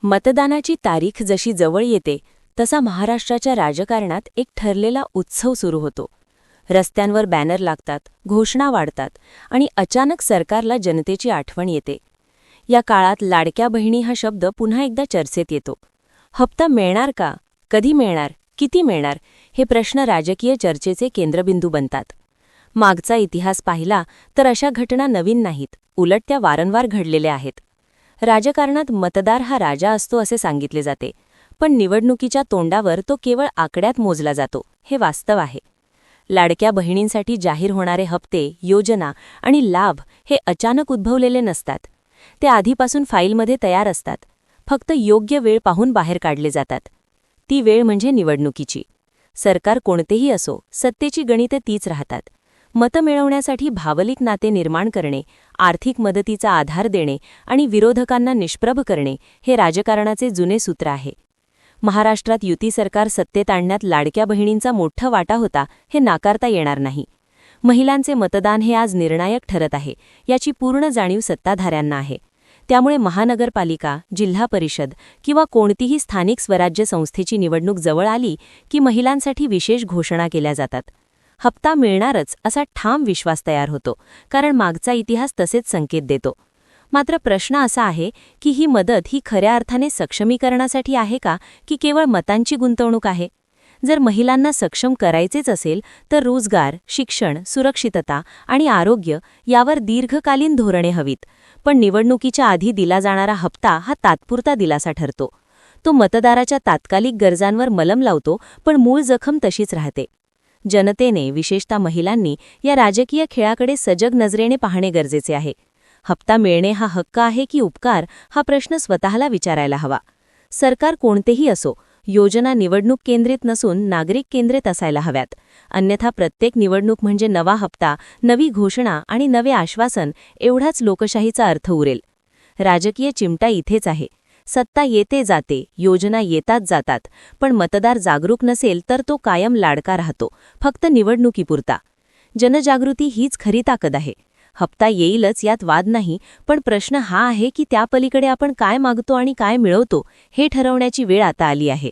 मतदानाची तारीख जशी जवळ येते तसा महाराष्ट्राच्या राजकारणात एक ठरलेला उत्सव सुरू होतो. रस्त्यांवर बॅनर लागतात, घोषणा वाढतात आणि अचानक सरकारला जनतेची आठवण येते. या काळात लाडक्या बहिणी हा शब्द पुन्हा एकदा चर्चेत येतो. हप्ता मिळणार का? कधी मिळणार? किती मिळणार? हे प्रश्न राजकीय चर्चेचे केंद्रबिंदू बनतात. मागचा इतिहास पाहिला तर अशा घटना नवीन नाहीत, उलट त्या वारंवार घडलेल्या आहेत. राजकारणात मतदार हा राजा असतो असे सांगितले जाते, पण निवडणुकीच्या तोंडावर तो केवळ आकड्यात मोजला जातो, हे वास्तव आहे. लाडक्या बहिणींसाठी जाहीर होणारे हप्ते, योजना आणि लाभ हे अचानक उद्भवलेले नसतात. ते आधीपासून फाईलमध्ये तयार असतात. फक्त योग्य वेळ पाहून बाहेर काढले जातात. ती वेळ म्हणजे निवडणुकीची. सरकार कोणतेही असो, सत्तेची गणिते तीच राहतात. मतं मिळवण्यासाठी भावनिक नाते निर्माण करणे, आर्थिक मदतीचा आधार देणे आणि विरोधकांना निष्प्रभ करणे हे राजकारणाचे जुने सूत्र आहे. महाराष्ट्रात युती सरकार सत्तेत आणण्यात लाडक्या बहिणींचा मोठा वाटा होता, हे नाकारता येणार नाही. महिलांचे मतदान हे आज निर्णायक ठरत आहे, याची पूर्ण जाणीव सत्ताधाऱ्यांना आहे. त्यामुळे महानगरपालिका, जिल्हा परिषद किंवा कोणतीही स्थानिक स्वराज्य संस्थेची निवडणूक जवळ आली की महिलांसाठी विशेष घोषणा केल्या जातात. हप्ता मिळणारच असा ठाम विश्वास तयार होतो, कारण मागचा इतिहास तसेच संकेत देतो. मात्र प्रश्न असा आहे की ही मदत ही खऱ्या अर्थाने सक्षमीकरणासाठी आहे का, की केवळ मतांची गुंतवणूक आहे? जर महिलांना सक्षम करायचेच असेल तर रोजगार, शिक्षण, सुरक्षितता आणि आरोग्य यावर दीर्घकालीन धोरणे हवीत. पण निवडणुकीच्या आधी दिला जाणारा हप्ता हा तात्पुरता दिलासा ठरतो. तो मतदाराच्या तात्कालिक गरजांवर मलम लावतो, पण मूळ जखम तशीच राहते. जनतेने, विशेषतः महिलांनी या राजकीय खेळाकडे सजग नजरेने पाहणे गरजेचे आहे. हप्ता मिळणे हा हक्क आहे की उपकार, हा प्रश्न स्वतःला विचारायला हवा. सरकार कोणतेही असो, योजना निवडणूक केंद्रित नसून नागरिक केंद्रित असायला हव्यात. अन्यथा प्रत्येक निवडणूक म्हणजे नवा हप्ता, नवी घोषणा आणि नवे आश्वासन एवढाच लोकशाहीचा अर्थ उरेल. राजकीय चिमटा इथेच आहे. सत्ता येते जाते, योजना येतात जातात, पण मतदार जागरूक नसेल तर तो कायम लाडका राहतो, फक्त निवडणुकीपुरता. जनजागृती हीच खरी ताकद आहे. हप्ता येईलच यात वाद नाही, पण प्रश्न हा आहे की त्या पलीकडे आपण काय मागतो आणि काय मिळवतो हे ठरवण्याची वेळ आता आली आहे.